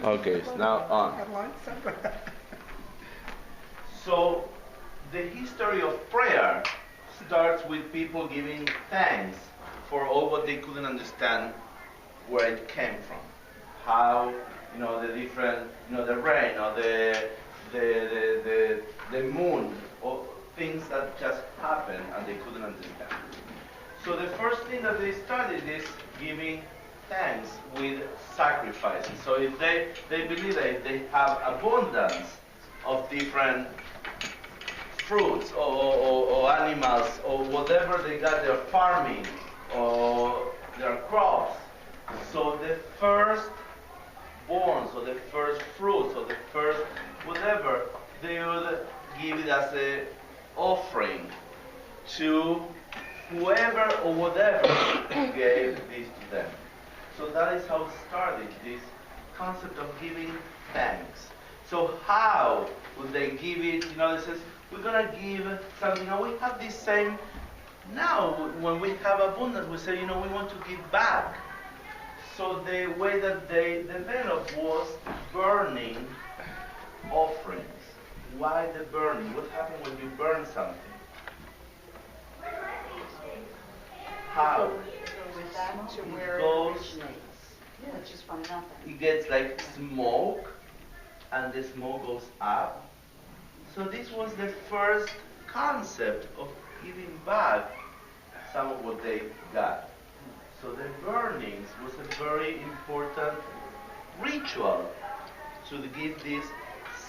Okay, now on. So, the history of prayer starts with people giving thanks for all what they couldn't understand where it came from. How, the different, the rain or the moon or things that just happened and they couldn't understand. So the first thing that they started is giving thanks with sacrifices. So if they believe that they have abundance of different fruits or animals or whatever they got, they're farming or their crops. So the first born, so the first fruits, or the first whatever, they would give it as an offering to whoever or whatever gave this to them. So that is how it started, this concept of giving thanks. So how would they give it? It says, we're going to give something. We have this same, now when we have abundance, we say, we want to give back. So the way that they developed was burning offerings. Why the burning? What happens when you burn something? How? It goes, Which is from nothing. it gets like smoke, and the smoke goes up. So this was the first concept of giving back some of what they got. So the burnings was a very important ritual to give these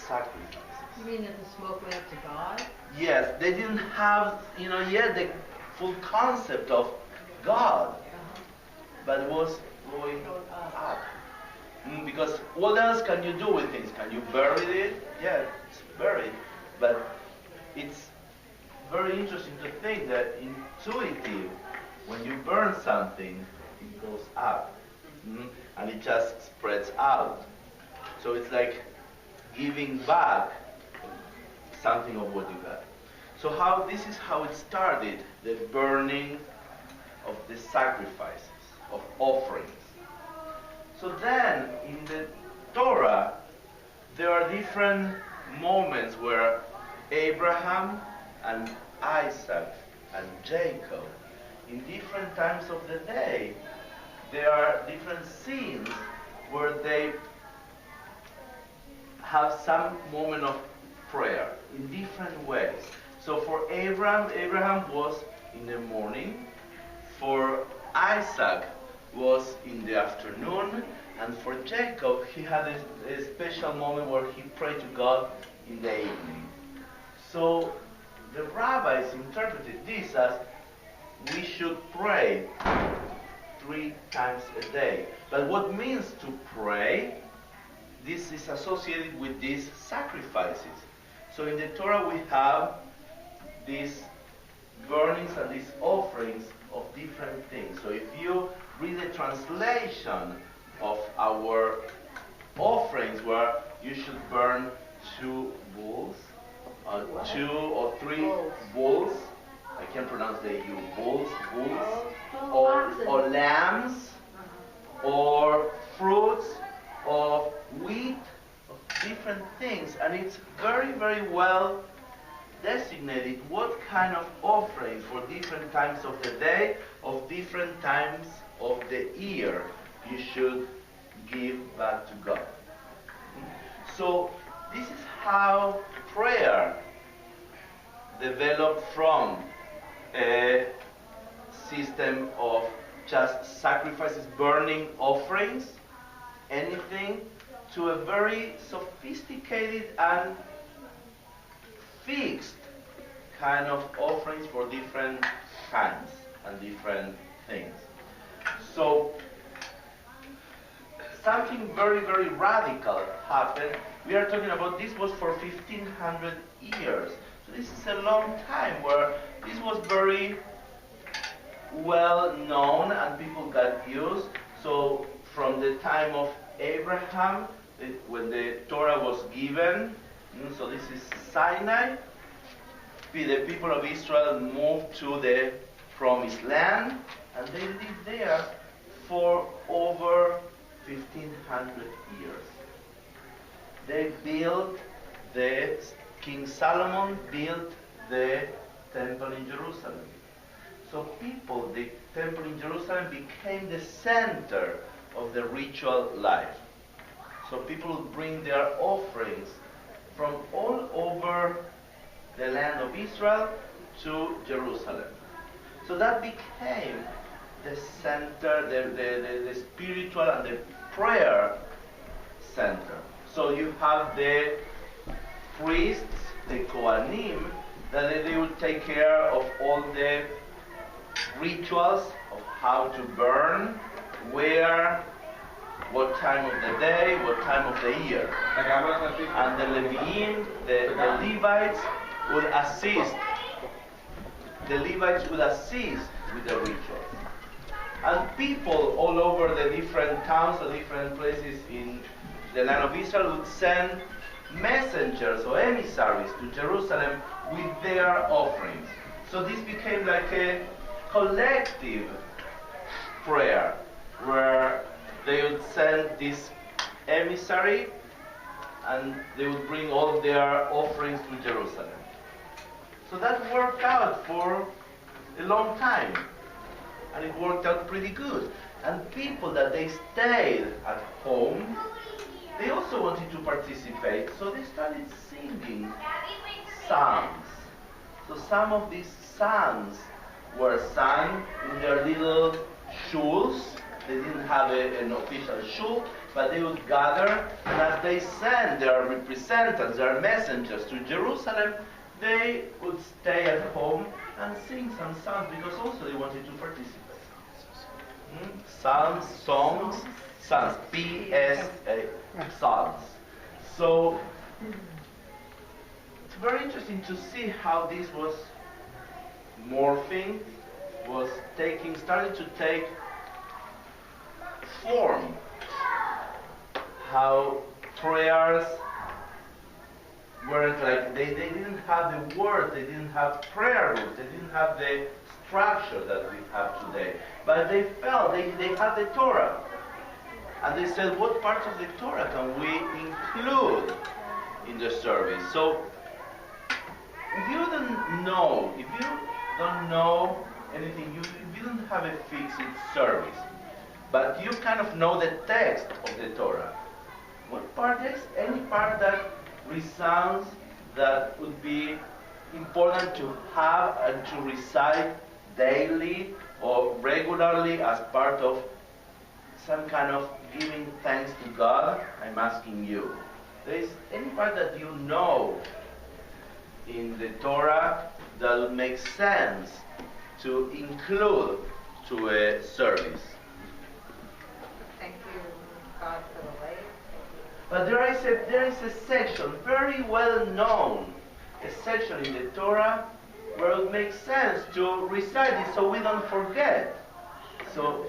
sacrifices. You mean that the smoke went up to God? Yes, they didn't have, yet the full concept of God, but it was going up. Because what else can you do with things? Can you bury it? Yeah, it's buried. But it's very interesting to think that intuitive, when you burn something, it goes up. And it just spreads out. So it's like giving back something of what you got. So this is how it started, the burning of the sacrifices, of offerings. So then, in the Torah, there are different moments where Abraham and Isaac and Jacob, in different times of the day, there are different scenes where they have some moment of prayer in different ways. So for Abraham was in the morning. For Isaac was in the afternoon. And for Jacob, he had a special moment where he prayed to God in the evening. So the rabbis interpreted this as we should pray 3 times a day. But what means to pray? This is associated with these sacrifices. So in the Torah we have these burnings and these offerings of different things. So if you read the translation of our offerings, where you should burn 2 bulls, 2 or 3 bulls, I can't pronounce the EU, bulls, or lambs, or fruits of wheat, of different things. And it's very, very well designated what kind of offerings for different times of the day, of different times of the year, you should give back to God. So this is how prayer developed from a system of just sacrifices, burning offerings, anything, to a very sophisticated and fixed kind of offerings for different times and different things. So something very, very radical happened. We are talking about this was for 1500 years. So this is a long time where this was very well known and people got used. So from the time of Abraham, when the Torah was given, so this is Sinai, the people of Israel moved to the Promised Land, and they lived there for over 1500 years. King Solomon built the temple in Jerusalem. So the temple in Jerusalem became the center of the ritual life. So people would bring their offerings from all over the land of Israel to Jerusalem. So that became the center, the spiritual and the prayer center. So you have the priests, the Kohanim, that they would take care of all the rituals of how to burn, where, what time of the day, what time of the year. And the Leviim, the Levites would assist. The Levites would assist with the rituals. And people all over the different towns, the different places in the land of Israel would send messengers or emissaries to Jerusalem with their offerings. So this became like a collective prayer where they would send this emissary and they would bring all their offerings to Jerusalem. So that worked out for a long time, and it worked out pretty good. And people that they stayed at home, they also wanted to participate, so they started singing psalms. So some of these psalms were sung in their little shuls. They didn't have an official shul, but they would gather, and as they sent their representatives, their messengers to Jerusalem, they would stay at home and sing some psalms because also they wanted to participate. Psalms, songs, psalms, P-S-A, psalms. So it's very interesting to see how this was morphing, started to take form. How prayers weren't like, they didn't have the word, they didn't have prayer rules, they didn't have the structure that we have today. But they felt, they had the Torah. And they said, what parts of the Torah can we include in the service? So, if you don't know anything, if you don't have a fixed service, but you kind of know the text of the Torah, what part is any part that resounds that would be important to have and to recite daily or regularly as part of some kind of giving thanks to God? I'm asking you. There is any part that you know in the Torah that would make sense to include to a service? Thank you, God, for the light. But there is a section, very well known, a section in the Torah where it makes sense to recite it so we don't forget. So,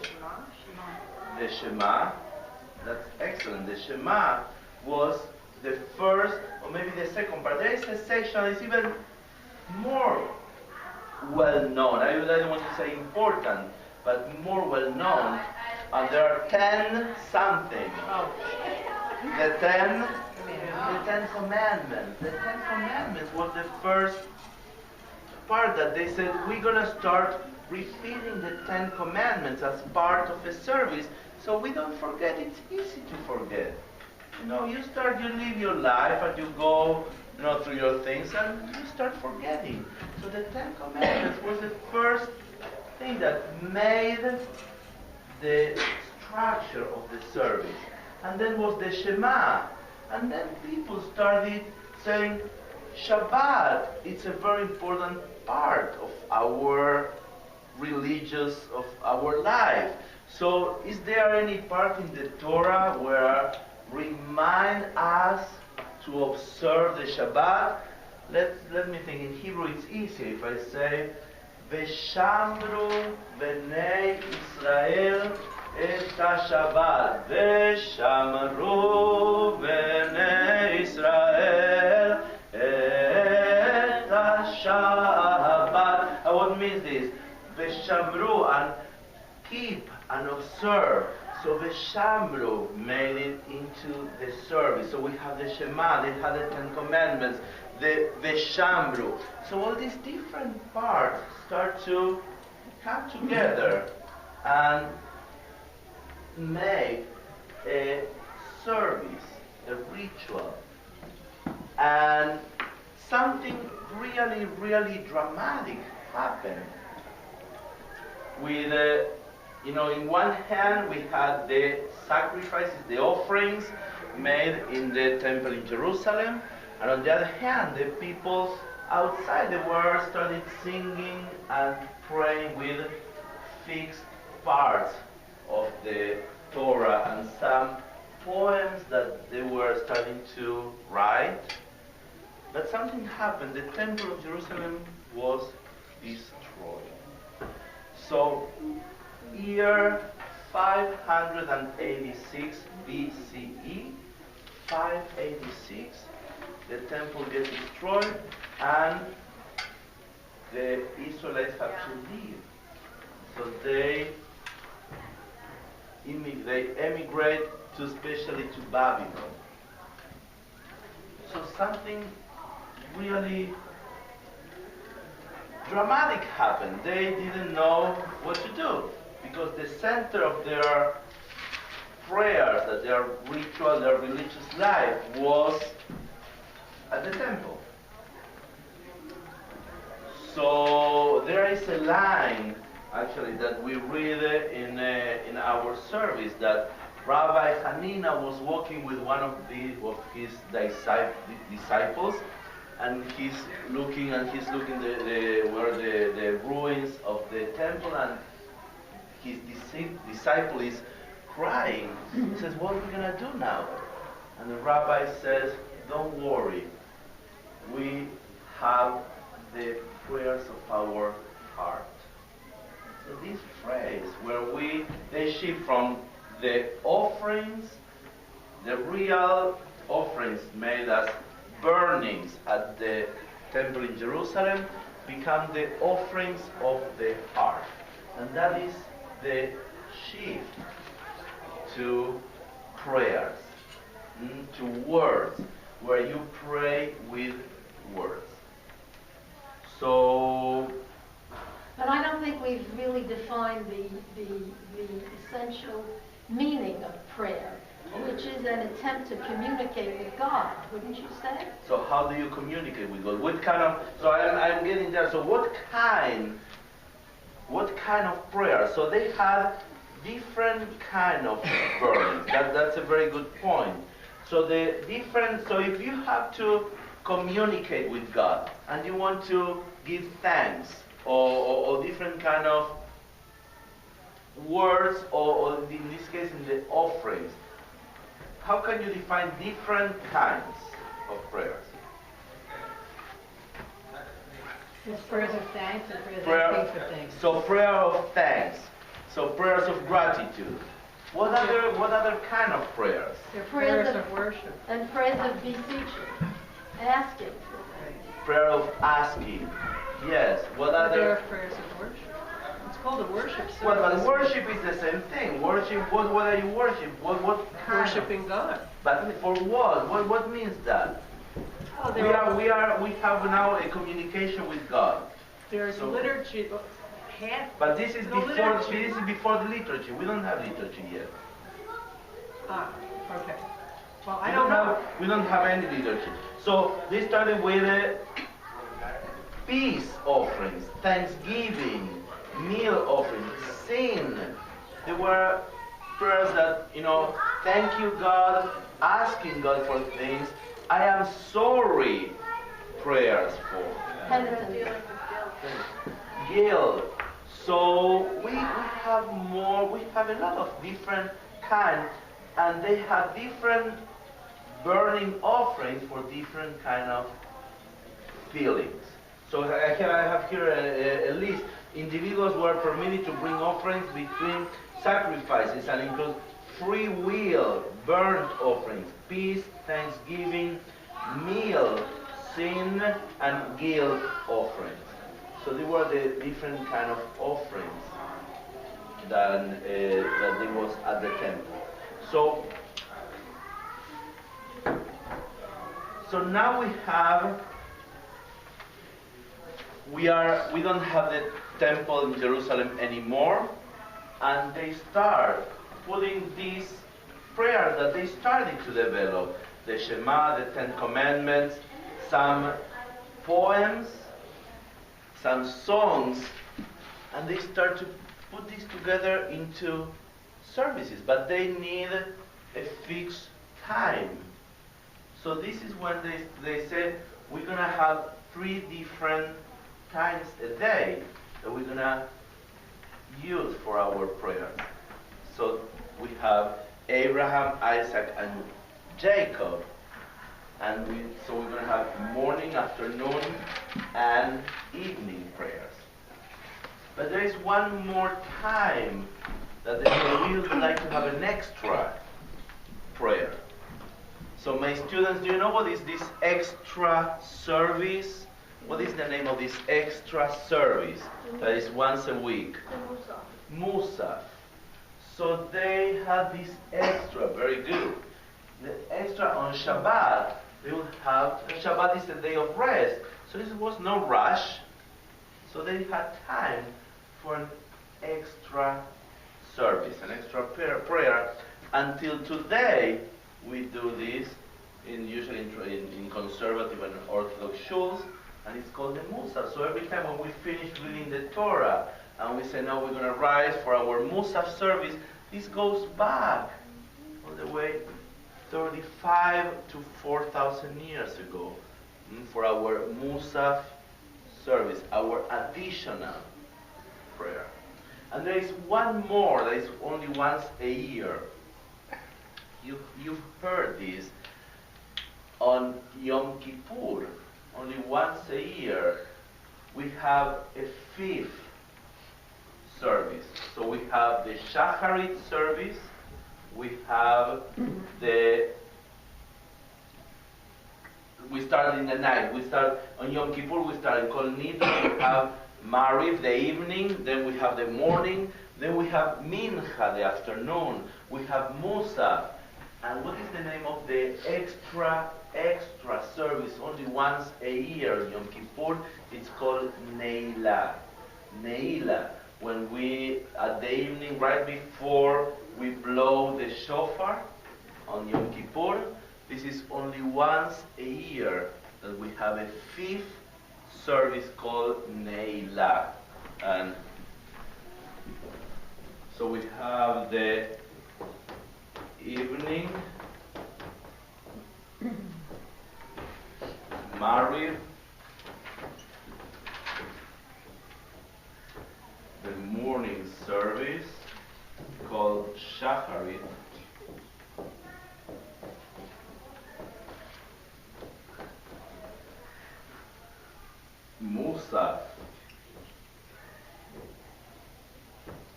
the Shema, that's excellent. The Shema was the first, or maybe the second part. There is a section that is even more well known. I don't want to say important, but more well known. And there are 10 something. The Ten Commandments. The 10 Commandments was the first part that they said, we're going to start repeating the 10 Commandments as part of a service so we don't forget. It's easy to forget. You live your life and you go through your things and you start forgetting. So the 10 Commandments was the first thing that made the structure of the service. And then was the Shema. And then people started saying, Shabbat, it's a very important part of our of our life. So is there any part in the Torah where remind us to observe the Shabbat? Let me think. In Hebrew it's easy if I say, Veshamru b'nei Israel et ha-Shabbat. Veshamru b'nei Israel et ha-Shabbat. What means this? Veshamru, and keep and observe. So the Shambro made it into the service. So we have the Shema, they had the Ten Commandments, the Shambro. So all these different parts start to come together and make a service, a ritual. And something really, really dramatic happened. With, in one hand we had the sacrifices, the offerings made in the temple in Jerusalem, and on the other hand, the people outside the world started singing and praying with fixed parts of the Torah and some poems that they were starting to write. But something happened. The temple of Jerusalem was destroyed. So, year 586 BCE, 586, the temple gets destroyed and the Israelites have to leave. So they emigrate to, especially to Babylon. So something really dramatic happened. They didn't know what to do because the center of their prayers, that their ritual, their religious life was at the temple. So there is a line actually that we read in our service that Rabbi Hanina was walking with one of his disciples, and he's looking where the ruins of the temple, and his disciple is crying. He says, "What are we gonna do now?" And the rabbi says, "Don't worry. We have the prayers of our heart." So this phrase where they shift from the offerings, the real offerings made as burnings at the temple in Jerusalem, become the offerings of the heart. And that is the shift to prayers, to words, where you pray with words. So, but I don't think we've really defined the essential meaning of prayer, which is an attempt to communicate with God, wouldn't you say? So how do you communicate with God? What kind of, so I'm getting there. So what kind of prayer? So they had different kind of burnings. That's a very good point. So so if you have to communicate with God and you want to give thanks or different kind of words, or in this case in the offerings, how can you define different kinds of prayers? There's prayers of thanks and prayers of thanks. So prayer of thanks. So prayers of gratitude. What other kind of prayers? There are prayers of worship. And prayers of beseeching, asking. Prayer of asking. Yes. What other? There are prayers of worship. It's called a worship service. Well, but worship is the same thing. Worship. What are you worship? What kind? Worshiping God. But for what? What means that? Oh, We have now a communication with God. There's liturgy. But this is before the liturgy. We don't have liturgy yet. Ah, okay. Well, I don't know. We don't have any liturgy. So they started with peace offerings, thanksgiving, meal offerings, sin. There were prayers that, thank you God, asking God for things. I am sorry prayers for. Guilt. So we have a lot of different kinds, and they have different burning offerings for different kind of feelings. So I have here a list. Individuals were permitted to bring offerings between sacrifices and include free will, burnt offerings, peace, thanksgiving, meal, sin, and guilt offerings. So they were the different kind of offerings. that it was at the temple. So now we don't have the temple in Jerusalem anymore, and they start putting these prayers that they started to develop, the Shema, the Ten Commandments, some poems, some songs, and they start to put these together into services, but they need a fixed time. So this is when they said, we're going to have 3 different times a day that we're going to use for our prayers. So we have Abraham, Isaac, and Jacob. And so we're going to have morning, afternoon, and evening prayers. But there is one more time that we would like to have an extra prayer. So my students, do you know what is this extra service? What is the name of this extra service that is once a week? Musaf. So they had this extra, very good. The extra on Shabbat, they would have, Shabbat is a day of rest, so there was no rush, so they had time for an extra service, an extra prayer. Until today, we do this usually in conservative and Orthodox shuls, and it's called the Musaf. So every time when we finish reading the Torah, and we say, now we're going to rise for our Musaf service, this goes back all the way 35 to 4,000 years ago for our Musaf service, our additional prayer. And there is one more that is only once a year. You've heard this on Yom Kippur. Only once a year we have a 5th service. So we have the Shacharit service, we have we start in the night. We start on Yom Kippur, we start in Kol Nidre, we have Mariv, the evening, then we have the morning, then we have Mincha, the afternoon, we have Musaf. And what is the name of the extra service only once a year, Yom Kippur? It's called Neila. Neila. When we, at the evening, right before we blow the shofar on Yom Kippur, this is only once a year that we have a 5th service called Neila. And so we have the evening, Mariv, the morning service called Shacharit, Musaf.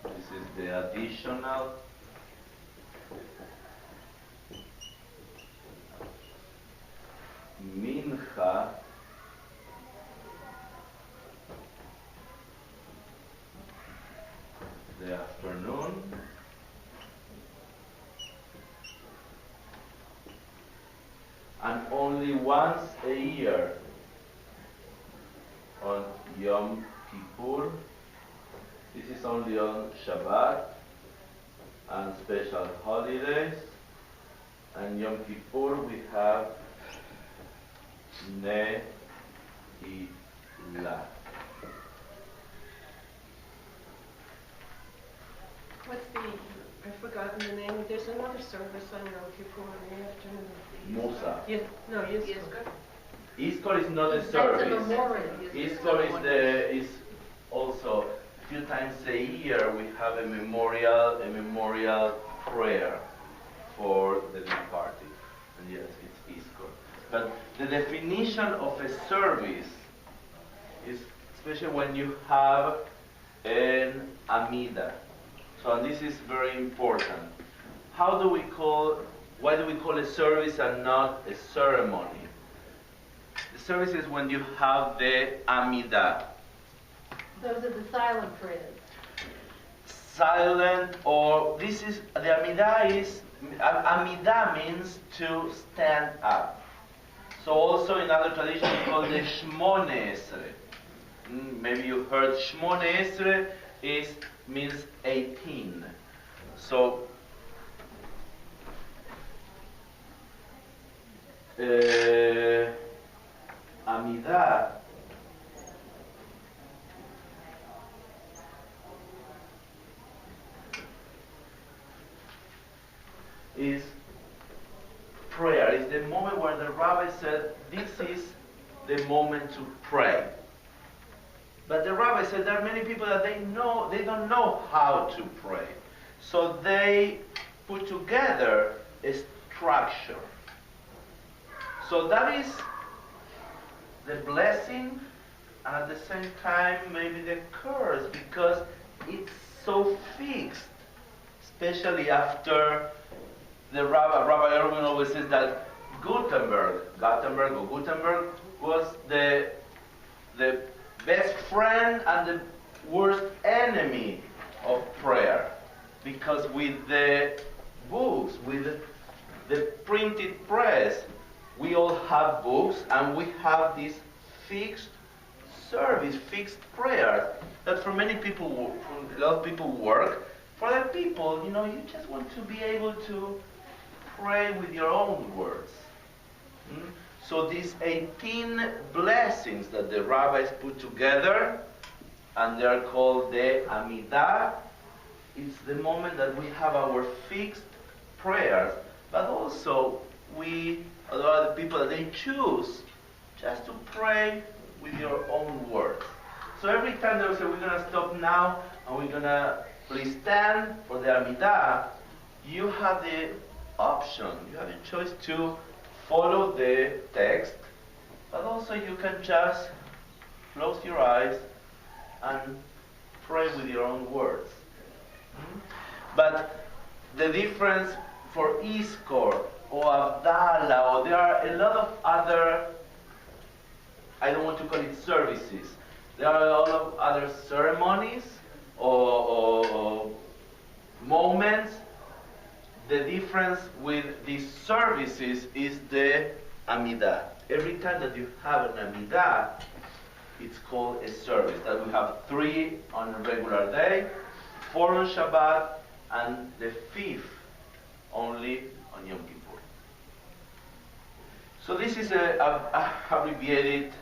This is the additional. Mincha, the afternoon, and only once a year on Yom Kippur. This is only on Shabbat and special holidays. And Yom Kippur we have Neila. What's I've forgotten the name. There's another service on Yom Kippur in the afternoon. Musa. Yes, no, Yizkor. Yizkor is not a That's a service. memorial. Yizkor is also a few times a year we have a memorial prayer for the departed. And yes, it's Yizkor. But the definition of a service is especially when you have an Amida. So and this is very important. Why do we call a service and not a ceremony? The service is when you have the Amida. Those are the silent prayers. silent, or this is, the Amidah means to stand up. So also in other traditions it's called the Shmone Esre. Maybe you heard Shmone Esre means 18. So Amidah is prayer. It's the moment where the rabbi said, this is the moment to pray. But the rabbi said there are many people that they don't know how to pray. So they put together a structure. So that is the blessing, and at the same time maybe the curse, because it's so fixed, especially after the Rabbi Erwin always says that Gutenberg was the best friend and the worst enemy of prayer, because with the books, with the printed press, we all have books and we have this fixed service, fixed prayer that for many people, for a lot of people work. For other people, you just want to be able to pray with your own words. So these 18 blessings that the rabbis put together, and they are called the Amidah, it's the moment that we have our fixed prayers, but also a lot of people, they choose just to pray with your own words. So every time they will say, we're going to stop now, and we're going to please stand for the Amidah, you have the option, you have a choice to follow the text, but also you can just close your eyes and pray with your own words. But the difference for Iskor or Avdallah, or there are a lot of other, I don't want to call it services, there are a lot of other ceremonies or moments. The difference with these services is the Amidah. Every time that you have an Amidah, it's called a service. That we have 3 on a regular day, 4 on Shabbat, and the 5th only on Yom Kippur. So this is a abbreviated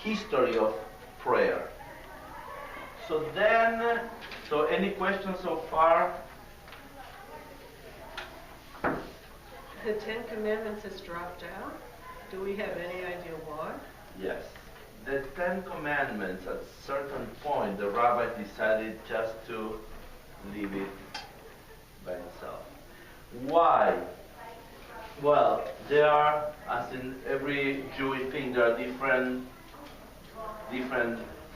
history of prayer. So any questions so far? The 10 Commandments has dropped out. Do we have any idea why? Yes. The 10 Commandments, at a certain point, the rabbi decided just to leave it by itself. Why? Well, there are, as in every Jewish thing, there are different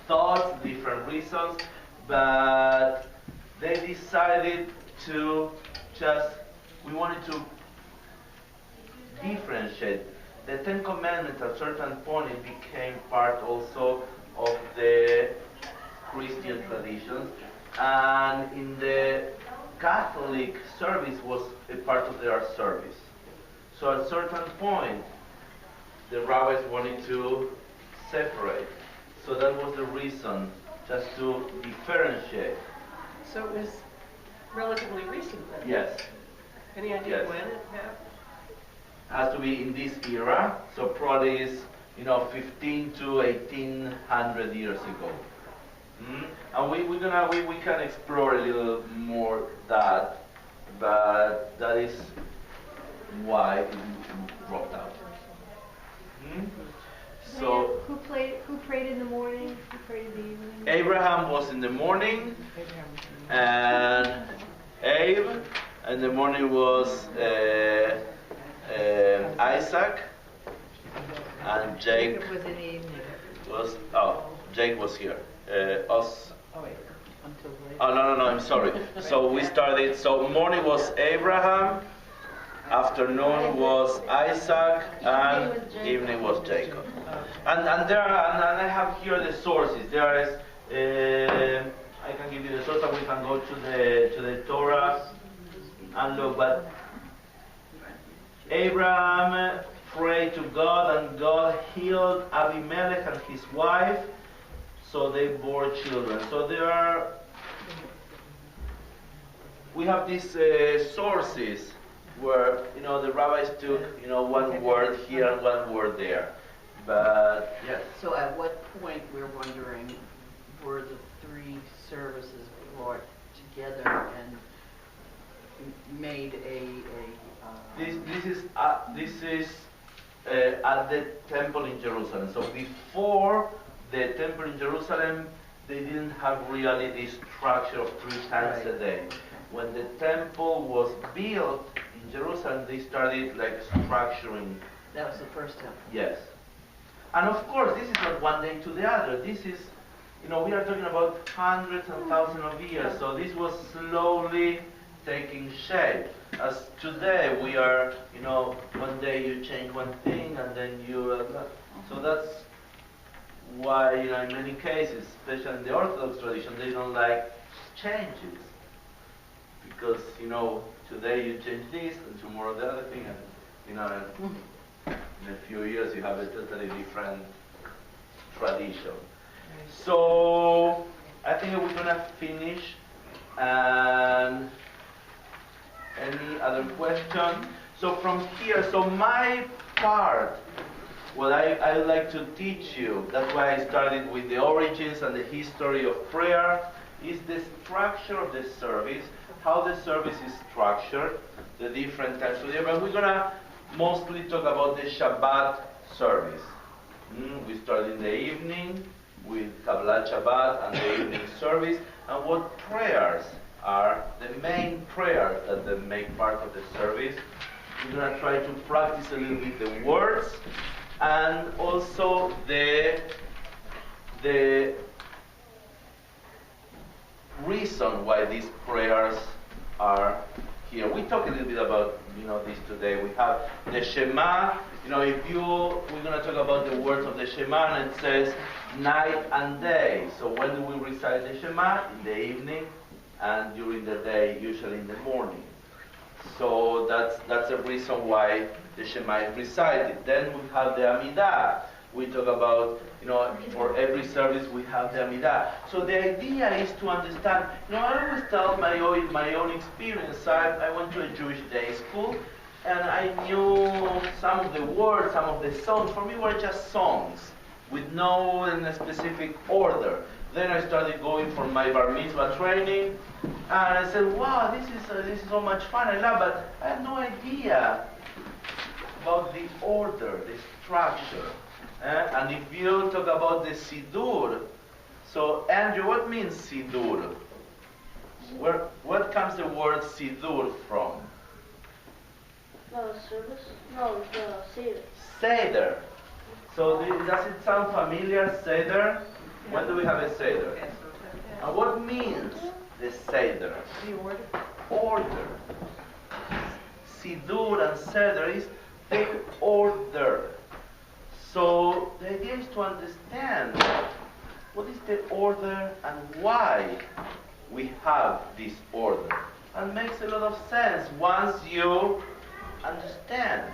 thoughts, different reasons, but they decided to we wanted to differentiate. The 10 Commandments at a certain point it became part also of the Christian traditions, and in the Catholic service was a part of their service. So at a certain point the rabbis wanted to separate. So that was the reason, just to differentiate. So it was relatively recent then? Yes. Any idea Yes. when it happened? Has to be in this era, so probably is 15 to 1800 years ago. And we can explore a little more that, but that is why it dropped out. So who prayed in the morning? Who prayed in the evening? Abraham was in the morning, and Abe, and the morning was Isaac, and Jake was in the evening. Jake was here. Us. Oh, wait. Until late. Oh, no, I'm sorry. So we started, so morning was Abraham, afternoon was Isaac, and evening was Jacob. And I have here the sources. There is, I I can give you the source, and we can go to the Torah and look. But Abraham prayed to God, and God healed Abimelech and his wife, so they bore children. So we have these sources where the rabbis took one word here and one word there. But yes. So at what point we're wondering, were the three services brought together and made This is at the temple in Jerusalem. So before the temple in Jerusalem, they didn't have really this structure of 3 times a day. When the temple was built in Jerusalem, they started structuring. That was the first temple. Yes. And of course, this is not one day to the other. This is, we are talking about hundreds and thousands of years. So this was slowly taking shape. As today we are, one day you change one thing and then you. So that's why, in many cases, especially in the Orthodox tradition, they don't like changes. Because, today you change this and tomorrow the other thing, and, in a few years you have a totally different tradition. So I think we're gonna finish. And any other question? So from here, my part, what I would like to teach you, that's why I started with the origins and the history of prayer, is the structure of the service, how the service is structured, the different types of it. But we're gonna mostly talk about the Shabbat service. We start in the evening with Kabbalat Shabbat and the evening service, and what prayers are the main prayers that make part of the service. We're going to try to practice a little bit the words and also the reason why these prayers are here. We talk a little bit about this today. We have the Shema. We're going to talk about the words of the Shema, and it says night and day. So when do we recite the Shema? In the evening, and during the day, usually in the morning. So that's a reason why the Shema is recited. Then we have the Amidah. We talk about, for every service we have the Amidah. So the idea is to understand, I always tell my own experience. I went to a Jewish day school, and I knew some of the words, some of the songs. For me, were just songs with no specific order. Then I started going for my bar mitzvah training, and I said, wow, this is so much fun, I love it, but I have no idea about the order, the structure. And if you talk about the Siddur, so Andrew, what means Siddur? What comes the word Siddur from? Service? No, the Seder. Seder. So does it sound familiar, Seder? When do we have a Seder? And what means the Seder? The order. Order. Siddur and Seder is the order. So the idea is to understand what is the order and why we have this order. And it makes a lot of sense once you understand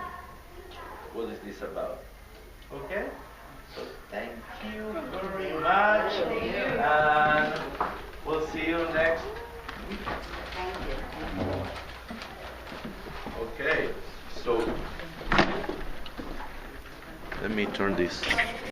what is this about. Okay? So thank you very much. And we'll see you next week. Thank you. Okay, so let me turn this.